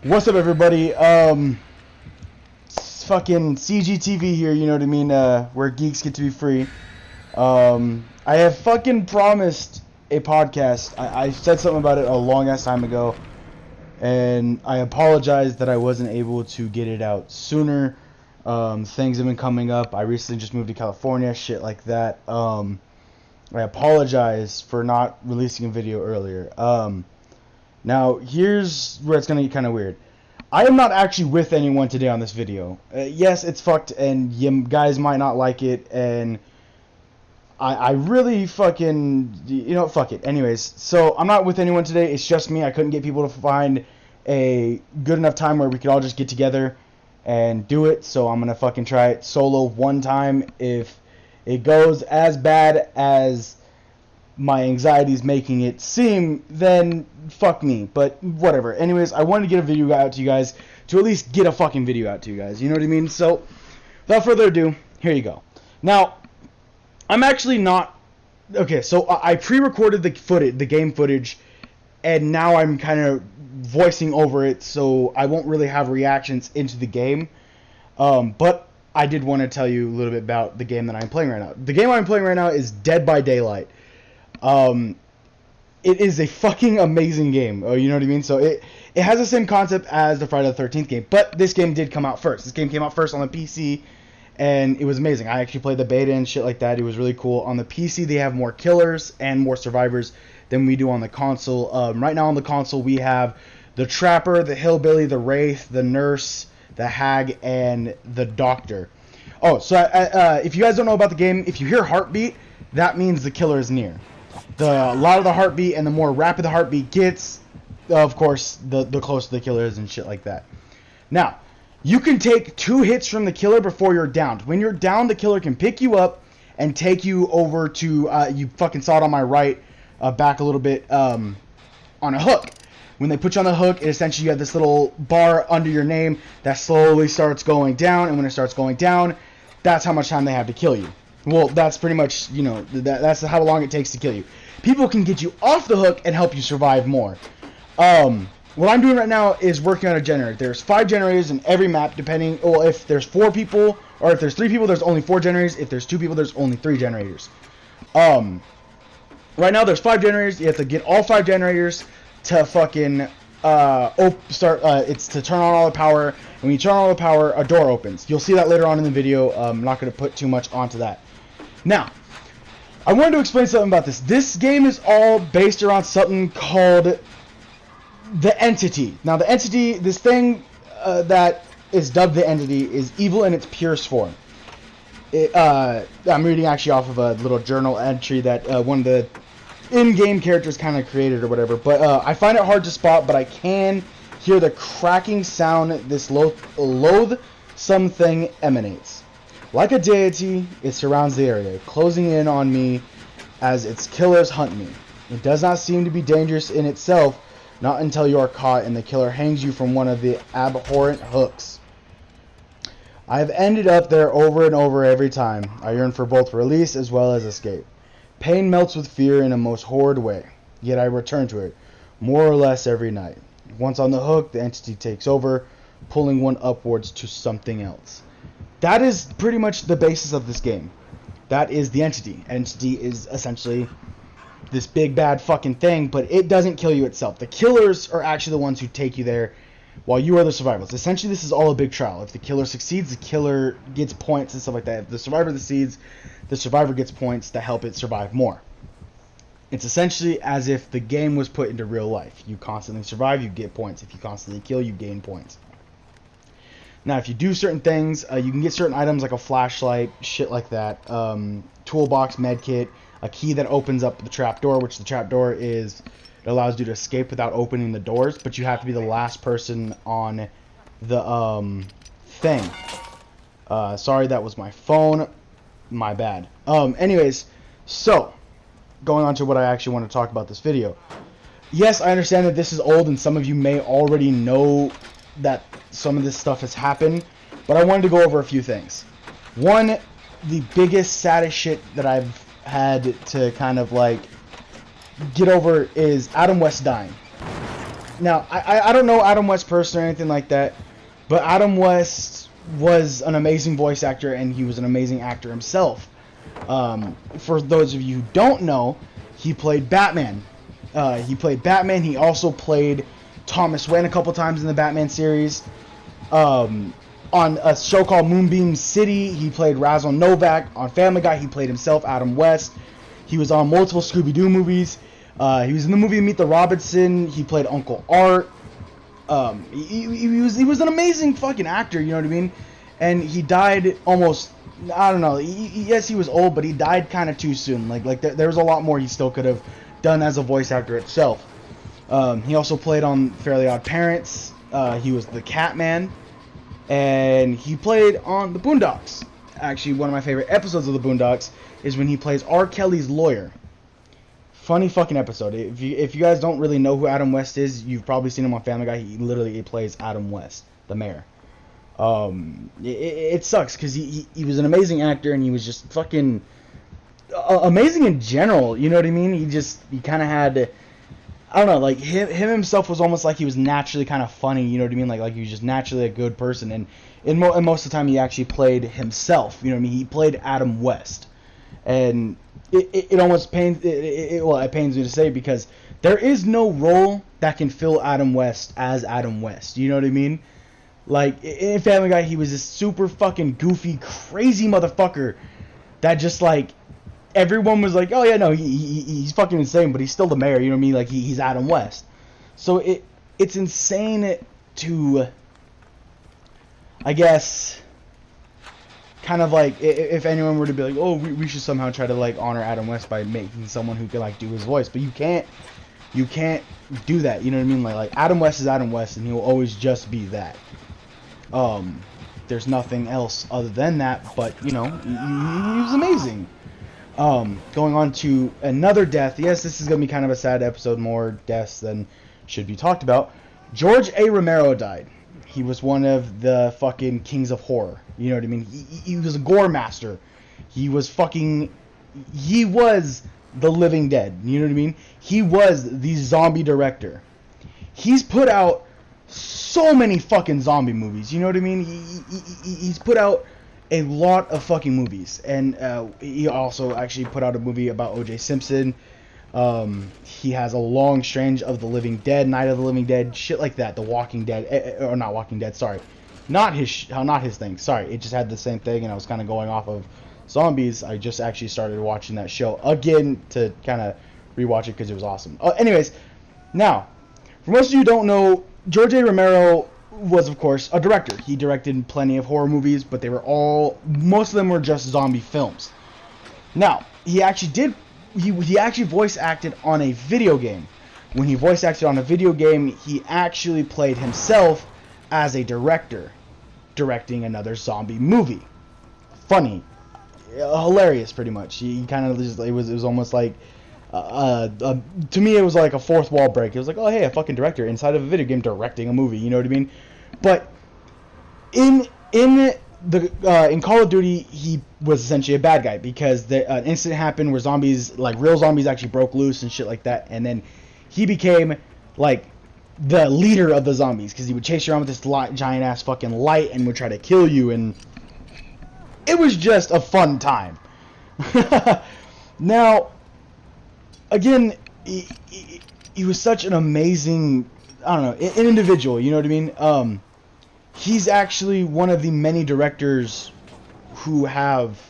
What's up, everybody? It's fucking CGTV here, you know what I mean? Where geeks get to be free. I have fucking promised a podcast. I said something about it a long ass time ago, and I apologize that I wasn't able to get it out sooner. Things have been coming up. I recently just moved to California, shit like that. I apologize for not releasing a video earlier. Now, here's where it's going to get kind of weird. I am not actually with anyone today on this video. Yes, it's fucked, and you guys might not like it, and I really fucking, fuck it. Anyways, so I'm not with anyone today. It's just me. I couldn't get people to find a good enough time where we could all just get together and do it, so I'm going to fucking try it solo one time. If it goes as bad as my anxiety is making it seem, then fuck me, but whatever. Anyways, I wanted to get a video out to you guys, to at least get a fucking video out to you guys, you know what I mean? So, without further ado, here you go. Now, I'm actually not, okay, so I pre-recorded the game footage, and now I'm kind of voicing over it, so I won't really have reactions into the game, but I did want to tell you a little bit about the game that I'm playing right now. The game I'm playing right now is Dead by Daylight. It is a fucking amazing game. Oh, you know what I mean? So it has the same concept as the Friday the 13th game, but this game did come out first. This game came out first on the PC, and it was amazing. I actually played the beta and shit like that. It was really cool. On the PC, they have more killers and more survivors than we do on the console. Right now on the console, we have the Trapper, the Hillbilly, the Wraith, the Nurse, the Hag, and the Doctor. Oh, so if you guys don't know about the game, if you hear heartbeat, that means the killer is near. The louder the heartbeat and the more rapid the heartbeat gets, of course, the closer the killer is and shit like that. Now, you can take 2 hits from the killer before you're downed. When you're down, the killer can pick you up and take you over to, you fucking saw it on my right, back a little bit, on a hook. When they put you on the hook, essentially you have this little bar under your name that slowly starts going down, and when it starts going down, that's how much time they have to kill you. Well, that's pretty much, that's how long it takes to kill you. People can get you off the hook and help you survive more. What I'm doing right now is working on a generator. There's 5 generators in every map, depending, well, if there's 4 people, or if there's 3 people, there's only 4 generators. If there's 2 people, there's only 3 generators. Right now, there's 5 generators. You have to get all 5 generators to fucking, it's to turn on all the power. And when you turn on all the power, a door opens. You'll see that later on in the video. I'm not going to put too much onto that. Now, I wanted to explain something about this. This game is all based around something called the Entity. Now, the Entity, this thing that is dubbed the Entity, is evil in its purest form. I'm reading actually off of a little journal entry that one of the in-game characters kind of created or whatever. But I find it hard to spot, but I can hear the cracking sound this loathsome thing emanates. Like a deity, it surrounds the area, closing in on me as its killers hunt me. It does not seem to be dangerous in itself, not until you are caught and the killer hangs you from one of the abhorrent hooks. I have ended up there over and over every time. I yearn for both release as well as escape. Pain melts with fear in a most horrid way, yet I return to it, more or less every night. Once on the hook, the entity takes over, pulling one upwards to something else. That is pretty much the basis of this game. That is the Entity. Entity is essentially this big bad fucking thing, but it doesn't kill you itself. The killers are actually the ones who take you there while you are the survivors. Essentially, this is all a big trial. If the killer succeeds, the killer gets points and stuff like that. If the survivor succeeds, the survivor gets points to help it survive more. It's essentially as if the game was put into real life. You constantly survive, you get points. If you constantly kill, you gain points. Now, if you do certain things, you can get certain items like a flashlight, shit like that, toolbox, medkit, a key that opens up the trapdoor, which the trapdoor is, it allows you to escape without opening the doors, but you have to be the last person on the thing. Sorry, that was my phone. My bad. Anyways, so, going on to what I actually want to talk about this video. Yes, I understand that this is old and some of you may already know that some of this stuff has happened, but I wanted to go over a few things. One, the biggest, saddest shit that I've had to kind of like get over is Adam West dying. Now, I don't know Adam West personally or anything like that, but Adam West was an amazing voice actor, and he was an amazing actor himself. For those of you who don't know, he played Batman. He also played Thomas Wayne a couple times in the Batman series. On a show called Moonbeam City, he played Razzle Novak. On Family Guy, he played himself, Adam West. He was on multiple Scooby-Doo movies. He was in the movie Meet the Robinson. He played Uncle Art. He was an amazing fucking actor, you know what I mean? And he died almost, I don't know, yes, he was old, but he died kind of too soon. Like there was a lot more he still could have done as a voice actor itself. He also played on Fairly Odd Parents. He was the Catman. And he played on The Boondocks. Actually, one of my favorite episodes of The Boondocks is when he plays R. Kelly's lawyer. Funny fucking episode. If you guys don't really know who Adam West is, you've probably seen him on Family Guy. He literally plays Adam West, the mayor. It sucks because he was an amazing actor, and he was just fucking amazing in general. You know what I mean? He kind of had, I don't know, like him himself was almost like he was naturally kind of funny. You know what I mean? Like he was just naturally a good person, and most of the time he actually played himself. You know what I mean? He played Adam West, and it almost pains it pains me to say, because there is no role that can fill Adam West as Adam West. You know what I mean? Like in Family Guy, he was this super fucking goofy, crazy motherfucker that just like everyone was like, oh yeah, no, he's fucking insane, but he's still the mayor. You know what I mean? Like he's Adam West. So it's insane to, I guess, kind of like if anyone were to be like, oh, we should somehow try to like honor Adam West by making someone who can like do his voice, but you can't do that. You know what I mean? Like Adam West is Adam West, and he will always just be that. There's nothing else other than that, but you know, he was amazing. Going on to another death. Yes, this is gonna be kind of a sad episode, more deaths than should be talked about. George A. Romero died. He was one of the fucking kings of horror. You know what I mean? He was a gore master. He was the Living Dead. You know what I mean? He was the zombie director. He's put out so many fucking zombie movies. You know what I mean? He's put out a lot of fucking movies. And he also actually put out a movie about O.J. Simpson. He has a long stretch of The Living Dead, Night of the Living Dead, shit like that. The Walking Dead, or not Walking Dead, sorry. Not his thing. Sorry, it just had the same thing, and I was kind of going off of zombies. I just actually started watching that show again to kind of rewatch it because it was awesome. Anyways, now, for most of you who don't know, George A. Romero was, of course, a director. He directed plenty of horror movies, but most of them were just zombie films. Now, he actually voice acted on a video game. When he voice acted on a video game, he actually played himself as a director, directing another zombie movie. Funny, hilarious, pretty much. He kind of just, it was almost like, to me, it was like a fourth wall break. It was like, oh hey, a fucking director inside of a video game directing a movie. You know what I mean? But in Call of Duty, he was essentially a bad guy, because an incident happened where zombies, like real zombies, actually broke loose and shit like that, and then he became like the leader of the zombies, because he would chase you around with this giant ass fucking light and would try to kill you, and it was just a fun time. Now, again, he was such an amazing, I don't know, an individual. You know what I mean? He's actually one of the many directors who have...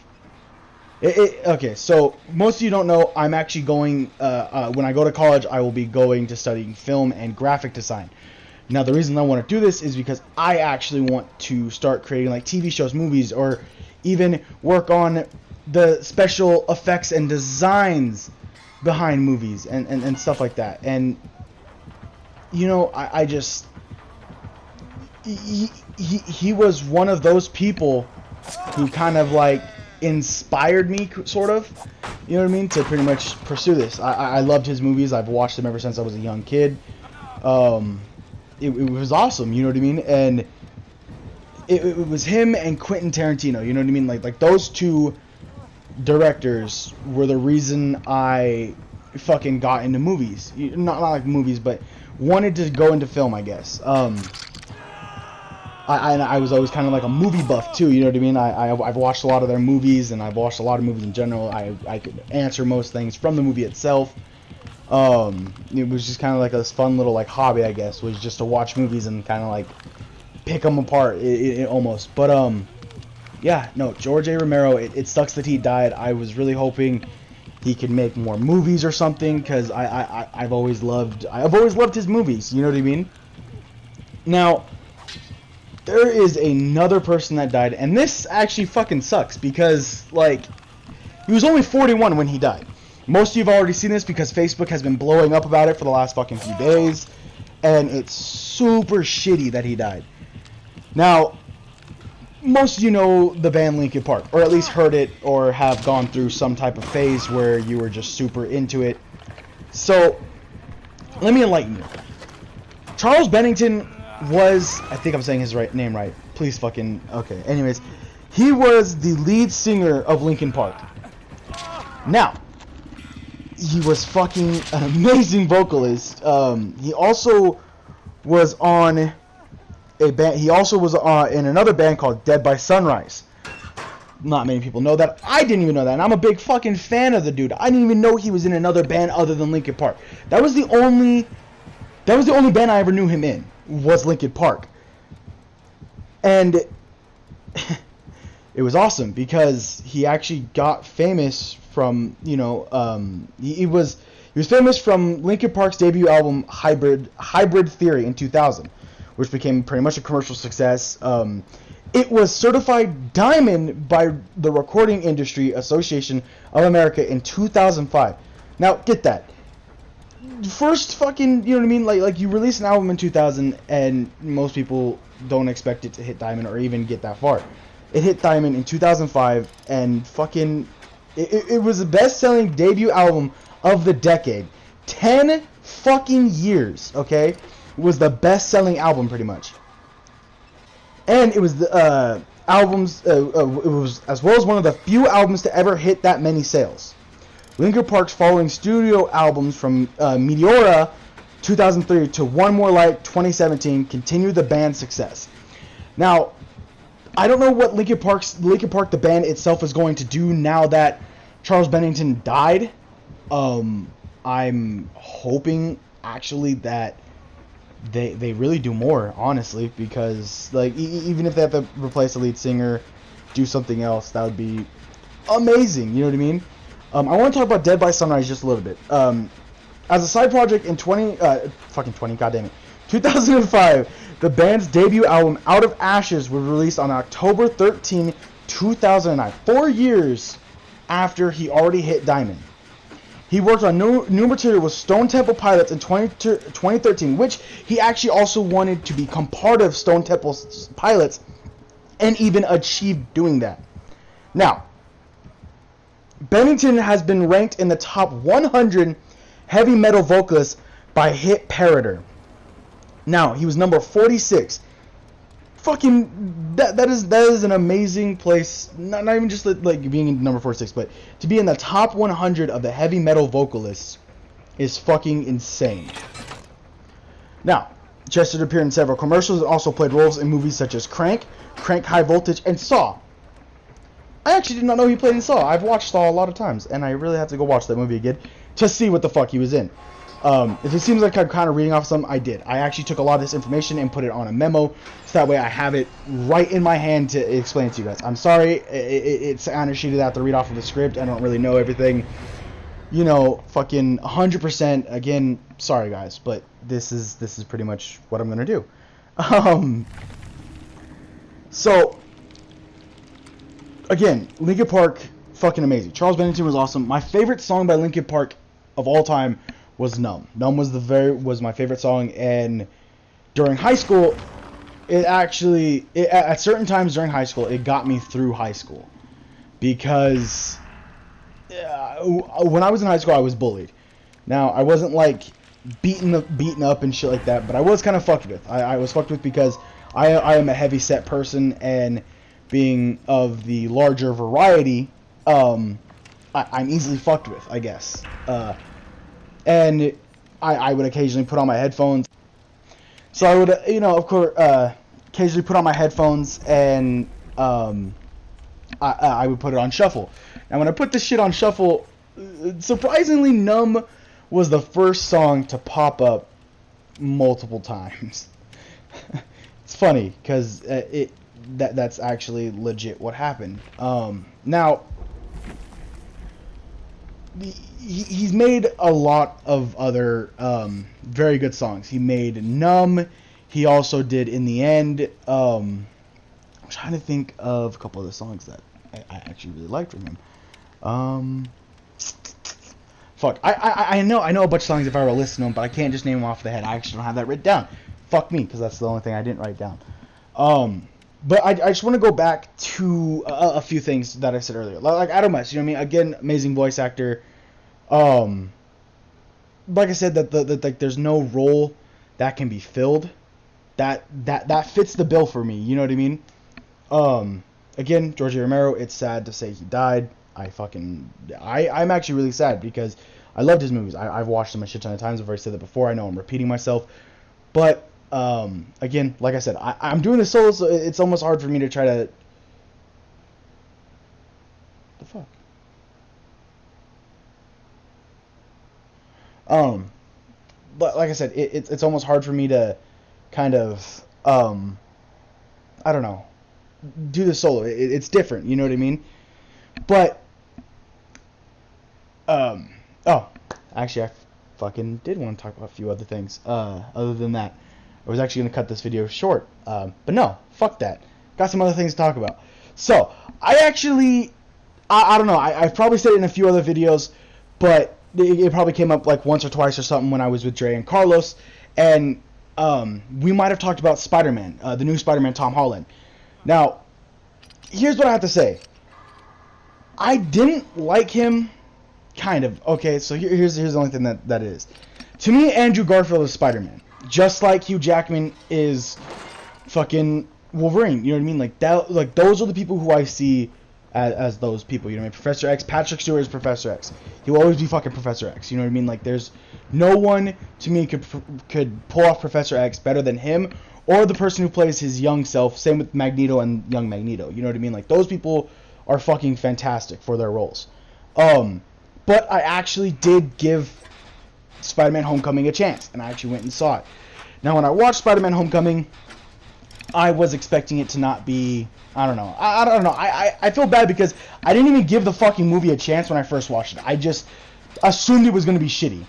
Okay, so most of you don't know, I'm actually going... when I go to college, I will be going to studying film and graphic design. Now, the reason I want to do this is because I actually want to start creating like TV shows, movies, or even work on the special effects and designs behind movies and stuff like that. And, you know, I just... He was one of those people who kind of like inspired me, sort of, you know what I mean, to pretty much pursue this. I loved his movies. I've watched them ever since I was a young kid. It was awesome, you know what I mean. And it was him and Quentin Tarantino, you know what I mean. Like those two directors were the reason I fucking got into movies. Not like movies, but wanted to go into film, I guess. I was always kind of like a movie buff too, you know what I mean? I've watched a lot of their movies, and I've watched a lot of movies in general. I could answer most things from the movie itself. It was just kind of like this fun little like hobby, I guess, was just to watch movies and kind of like pick them apart, almost. But yeah, no, George A. Romero, it sucks that he died. I was really hoping he could make more movies or something, because I've always loved his movies, you know what I mean? Now, there is another person that died, and this actually fucking sucks, because, like, he was only 41 when he died. Most of you have already seen this because Facebook has been blowing up about it for the last fucking few days, and it's super shitty that he died. Now, most of you know the band Linkin Park, or at least heard it, or have gone through some type of phase where you were just super into it. So, let me enlighten you. Charles Bennington was, I think I'm saying his name right. Please fucking, okay. Anyways, he was the lead singer of Linkin Park. Now, he was fucking an amazing vocalist. He also was on a band. He also was in another band called Dead by Sunrise. Not many people know that. I didn't even know that, and I'm a big fucking fan of the dude. I didn't even know he was in another band other than Linkin Park. That was the only band I ever knew him in, was Linkin Park. And it was awesome because he actually got famous from, you know, he was famous from Linkin Park's debut album Hybrid Theory in 2000, which became pretty much a commercial success. It was certified diamond by the Recording Industry Association of America in 2005. Now, get that. First fucking, you know what I mean? Like you release an album in 2000, and most people don't expect it to hit diamond or even get that far. It hit diamond in 2005, and fucking, it was the best-selling debut album of the decade. 10 fucking years, okay? It was the best-selling album, pretty much. And it was the it was as well as one of the few albums to ever hit that many sales. Linkin Park's following studio albums from Meteora 2003 to One More Light 2017 continued the band's success. Now, I don't know what Linkin Park the band itself is going to do now that Charles Bennington died. I'm hoping actually that they really do more, honestly, because like even if they have to replace the lead singer, do something else, that would be amazing. You know what I mean? I want to talk about Dead by Sunrise just a little bit. As a side project in 2005, the band's debut album Out of Ashes was released on October 13, 2009, 4 years after he already hit diamond. He worked on new material with Stone Temple Pilots in 2013, which he actually also wanted to become part of Stone Temple Pilots, and even achieved doing that. Now, Bennington has been ranked in the top 100 heavy metal vocalists by Hit Parader. Now, he was number 46. Fucking, that is an amazing place. Not even just like being in number 46, but to be in the top 100 of the heavy metal vocalists is fucking insane. Now, Chester appeared in several commercials and also played roles in movies such as Crank High Voltage, and Saw. I actually did not know he played in Saw. I've watched Saw a lot of times, and I really have to go watch that movie again to see what the fuck he was in. If it seems like I'm kind of reading off something, I did. I actually took a lot of this information and put it on a memo, so that way I have it right in my hand to explain it to you guys. I'm sorry, it's kind of shitty to have to read off of the script. I don't really know everything. You know, fucking 100%. Again, sorry guys, but this is pretty much what I'm gonna do. So, again, Linkin Park, fucking amazing. Charles Bennington was awesome. My favorite song by Linkin Park of all time was Numb. Numb was my favorite song, and during high school, at certain times during high school, it got me through high school, because when I was in high school, I was bullied. Now, I wasn't like beaten up and shit like that, but I was kind of fucked with. I was fucked with because I am a heavy set person, and being of the larger variety, I'm easily fucked with, I guess. and I would occasionally put on my headphones. So I would, of course, occasionally put on my headphones, and I would put it on shuffle. Now, when I put this shit on shuffle, surprisingly, Numb was the first song to pop up multiple times. It's funny because that's actually legit what happened. Now, he's made a lot of other very good songs. He made Numb. He also did In the End. I'm trying to think of a couple of the songs that I actually really liked from him. Fuck. I know a bunch of songs if I were to listen to them, but I can't just name them off the head. I actually don't have that written down. Fuck me, because that's the only thing I didn't write down. But I just want to go back to a few things that I said earlier. Like Adam West, you know what I mean? Again, amazing voice actor. Like I said, that like there's no role that can be filled that fits the bill for me. You know what I mean? Again, George Romero. It's sad to say he died. I'm actually really sad because I loved his movies. I've watched them a shit ton of times. I've already said that before. I know I'm repeating myself, but again, like I said, I'm doing this solo, so it's almost hard for me to try to. The fuck. But like I said, it's almost hard for me to kind of I don't know, do the solo. It's different, you know what I mean? But oh, actually, I fucking did want to talk about a few other things. Other than that, I was actually gonna cut this video short. But no, fuck that. Got some other things to talk about. So I actually, I don't know. I've probably said it in a few other videos, but it probably came up like once or twice or something when I was with Dre and Carlos, and we might have talked about Spider-Man, the new Spider-Man, Tom Holland. Now, here's what I have to say. I didn't like him, kind of. Okay, so here's the only thing that is. To me, Andrew Garfield is Spider-Man, just like Hugh Jackman is fucking Wolverine. You know what I mean? Like that. Like those are the people who I see as those people. You know what I mean? Professor X. Patrick Stewart is Professor X. He will always be fucking Professor X. You know what I mean? Like there's no one to me could pull off Professor X better than him, or the person who plays his young self. Same with Magneto and young Magneto. You know what I mean? Like those people are fucking fantastic for their roles. But I actually did give Spider-Man Homecoming a chance, and I actually went and saw it. Now, when I watched Spider-Man Homecoming, I was expecting it to not be, I don't know. I don't know. I feel bad because I didn't even give the fucking movie a chance when I first watched it. I just assumed it was going to be shitty.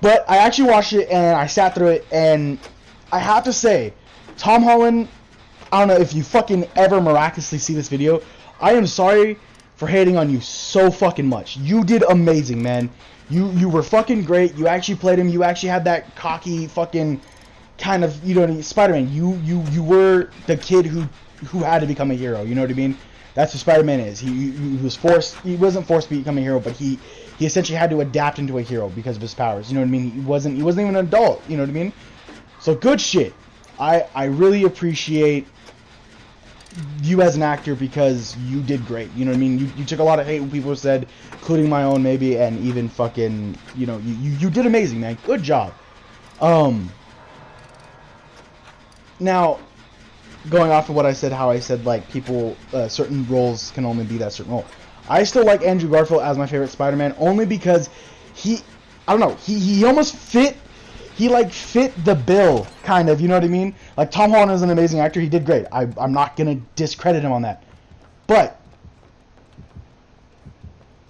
But I actually watched it, and I sat through it, and I have to say, Tom Holland, I don't know if you fucking ever miraculously see this video, I am sorry for hating on you so fucking much. You did amazing, man. You were fucking great. You actually played him. You actually had that cocky fucking kind of, you know, Spider-Man. You were the kid who had to become a hero. You know what I mean? That's what Spider-Man is. He was forced. He wasn't forced to become a hero, but he essentially had to adapt into a hero because of his powers. You know what I mean? He wasn't even an adult. You know what I mean? So good shit. I really appreciate you as an actor because you did great. You know what I mean? You took a lot of hate when people said, including my own maybe, and even fucking, you know, you did amazing, man. Good job. Now, going off of what I said, how I said like people, certain roles can only be that certain role. I still like Andrew Garfield as my favorite Spider-Man only because I don't know, he almost fit. He, like, fit the bill, kind of, you know what I mean? Like, Tom Holland is an amazing actor. He did great. I'm not going to discredit him on that. But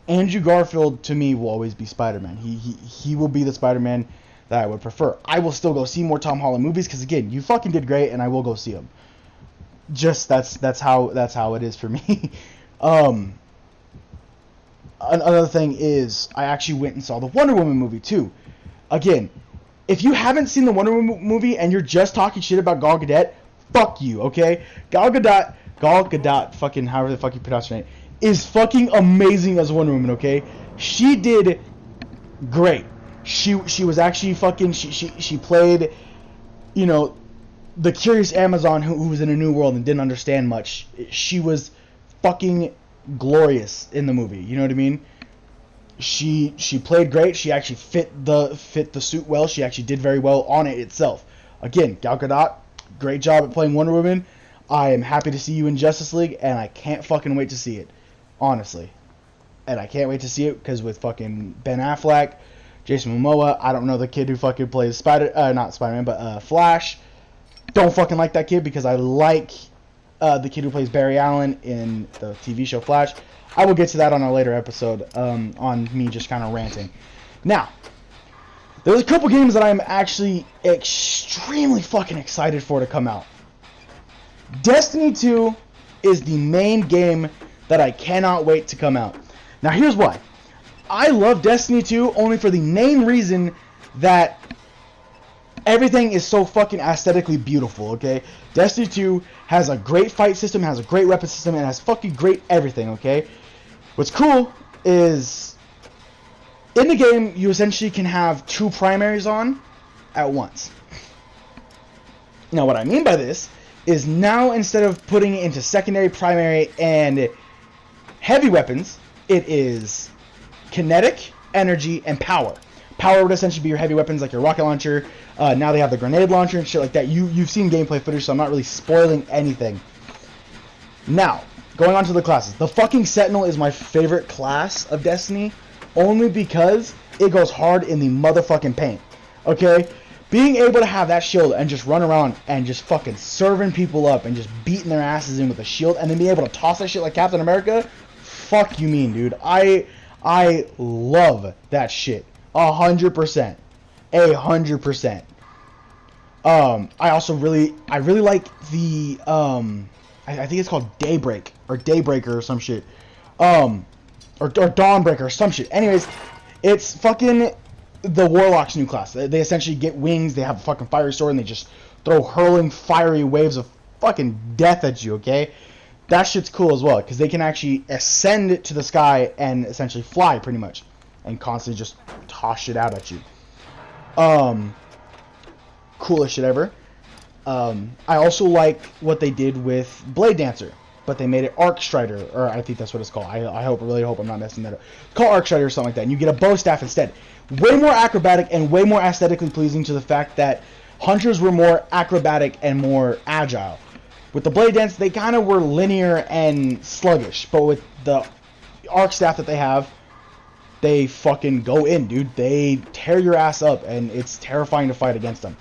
Andrew Garfield, to me, will always be Spider-Man. He will be the Spider-Man that I would prefer. I will still go see more Tom Holland movies, because, again, you fucking did great, and I will go see them. Just, that's how it is for me. Another thing is, I actually went and saw the Wonder Woman movie, too. Again, if you haven't seen the Wonder Woman movie and you're just talking shit about Gal Gadot, fuck you, okay? Gal Gadot, fucking however the fuck you pronounce her name, is fucking amazing as Wonder Woman, okay? She did great. She was actually fucking, she played, you know, the curious Amazon who was in a new world and didn't understand much. She was fucking glorious in the movie, you know what I mean? She played great. She actually fit the suit well. She actually did very well on it itself. Again, Gal Gadot, great job at playing Wonder Woman. I am happy to see you in Justice League, and I can't fucking wait to see it, honestly. And I can't wait to see it because with fucking Ben Affleck, Jason Momoa, I don't know the kid who fucking plays not Spider-Man, but Flash. Don't fucking like that kid because I like the kid who plays Barry Allen in the TV show Flash. I will get to that on a later episode on me just kind of ranting. Now, there's a couple games that I'm actually extremely fucking excited for to come out. Destiny 2 is the main game that I cannot wait to come out. Now, here's why. I love Destiny 2 only for the main reason that everything is so fucking aesthetically beautiful, okay? Destiny 2 has a great fight system, has a great weapon system, and has fucking great everything, okay? What's cool is in the game, you essentially can have 2 primaries on at once. Now, what I mean by this is now instead of putting it into secondary, primary, and heavy weapons, it is kinetic, energy, and power. Power would essentially be your heavy weapons like your rocket launcher. Now they have the grenade launcher and shit like that. You've seen gameplay footage, so I'm not really spoiling anything. Now, going on to the classes. The fucking Sentinel is my favorite class of Destiny, only because it goes hard in the motherfucking paint. Okay? Being able to have that shield and just run around and just fucking serving people up and just beating their asses in with a shield and then being able to toss that shit like Captain America, fuck you mean, dude. I love that shit. 100%. 100%. I also really like the I think it's called Daybreak or Daybreaker or some shit. Or Dawnbreaker or some shit. Anyways, it's fucking the Warlock's new class. They essentially get wings, they have a fucking fiery sword, and they just throw hurling fiery waves of fucking death at you, okay? That shit's cool as well, because they can actually ascend to the sky and essentially fly, pretty much. And constantly just toss shit out at you. Coolest shit ever. I also like what they did with Blade Dancer, but they made it Arc Strider, or I think that's what it's called. I really hope I'm not messing that up. It's called Arc Strider or something like that, and you get a bow staff instead. Way more acrobatic and way more aesthetically pleasing to the fact that hunters were more acrobatic and more agile. With the Blade Dance, they kind of were linear and sluggish, but with the arc staff that they have, they fucking go in, dude. They tear your ass up, and it's terrifying to fight against them.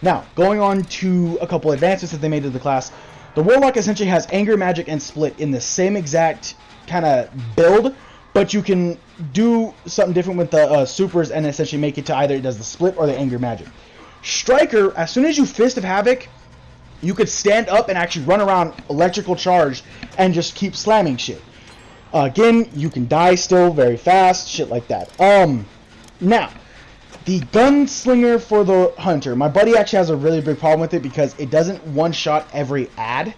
Now, going on to a couple advancements that they made to the class, the Warlock essentially has Anger, Magic, and Split in the same exact kind of build, but you can do something different with the supers and essentially make it to either it does the Split or the Anger Magic. Striker, as soon as you Fist of Havoc, you could stand up and actually run around electrical charge and just keep slamming shit. Again, you can die still very fast, shit like that. Now, the Gunslinger for the Hunter. My buddy actually has a really big problem with it because it doesn't one-shot every ad,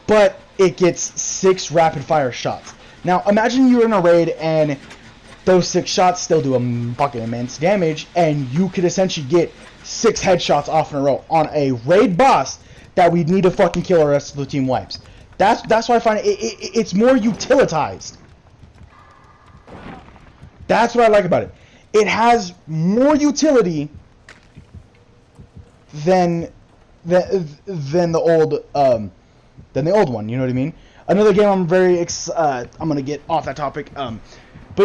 but it gets 6 rapid-fire shots. Now, imagine you're in a raid and those 6 shots still do a fucking immense damage, and you could essentially get 6 headshots off in a row on a raid boss that we'd need to fucking kill our rest of the team wipes. That's why I find it's more utilitized. That's what I like about it. It has more utility than the old one. You know what I mean? Another game I'm I'm gonna get off that topic. But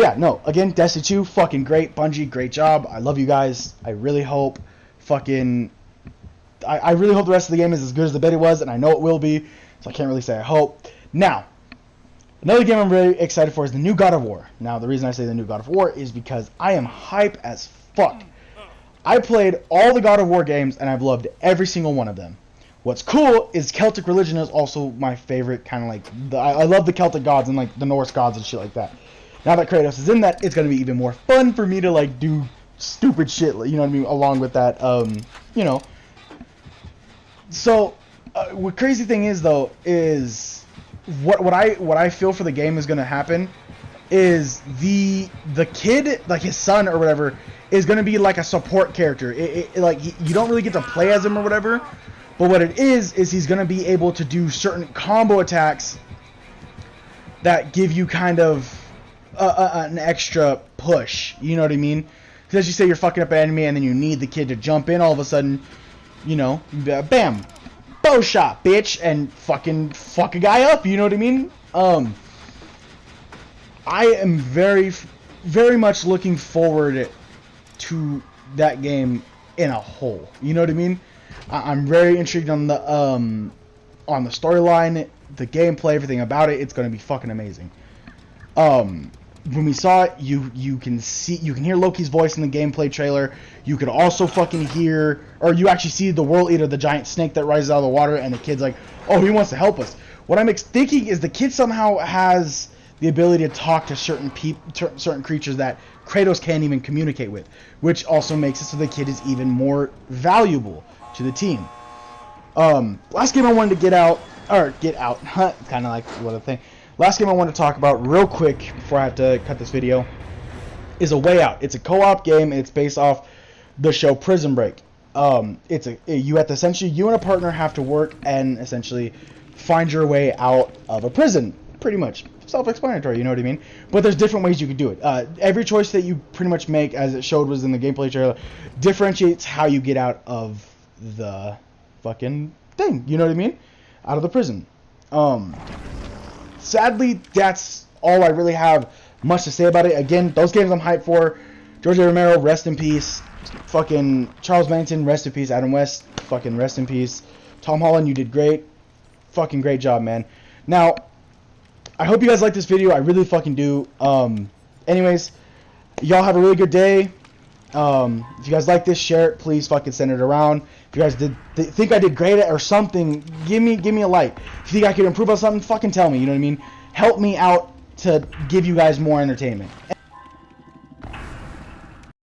yeah, no. Again, Destiny 2, fucking great. Bungie, great job. I love you guys. I really hope I really hope the rest of the game is as good as the beta was, and I know it will be. So I can't really say I hope. Now, another game I'm really excited for is the new God of War. Now, the reason I say the new God of War is because I am hype as fuck. I played all the God of War games, and I've loved every single one of them. What's cool is Celtic religion is also my favorite, kind of like... I love the Celtic gods and like the Norse gods and shit like that. Now that Kratos is in that, it's going to be even more fun for me to like do stupid shit, you know what I mean, along with that, you know. So... what crazy thing is though is what I feel for the game is gonna happen is the kid, like his son or whatever, is gonna be like a support character. Like you don't really get to play as him or whatever, but what it is he's gonna be able to do certain combo attacks that give you kind of an extra push. You know what I mean? Because as you say, you're fucking up an enemy, and then you need the kid to jump in. All of a sudden, you know, bam, bow shot, bitch, and fucking fuck a guy up. You know what I mean? I am very, very much looking forward to that game in a whole. You know what I mean? I'm very intrigued on the storyline, the gameplay, everything about it. It's gonna be fucking amazing. When we saw it, you can hear Loki's voice in the gameplay trailer. You could also fucking hear, or you actually see the World Eater, the giant snake that rises out of the water, and the kid's like, oh, he wants to help us. What I'm thinking is the kid somehow has the ability to talk to certain creatures that Kratos can't even communicate with, which also makes it so the kid is even more valuable to the team. Last game I wanted to get out, kind of like what a thing. Last game I want to talk about real quick before I have to cut this video is A Way Out. It's a co-op game. It's based off the show Prison Break. You and a partner have to work and essentially find your way out of a prison. Pretty much self-explanatory, you know what I mean? But there's different ways you could do it. Every choice that you pretty much make, as it showed was in the gameplay trailer, differentiates how you get out of the fucking thing. You know what I mean? Out of the prison. Sadly, that's all I really have much to say about it. Again, those games I'm hyped for. George A. Romero, rest in peace. Fucking Charles Manson, rest in peace. Adam West, fucking rest in peace. Tom Holland, you did great. Fucking great job, man. Now, I hope you guys like this video. I really fucking do. Anyways, y'all have a really good day. If you guys like this, share it. Please fucking send it around. If you guys think I did great at or something, give me a like. If you think I could improve on something, fucking tell me. You know what I mean? Help me out to give you guys more entertainment.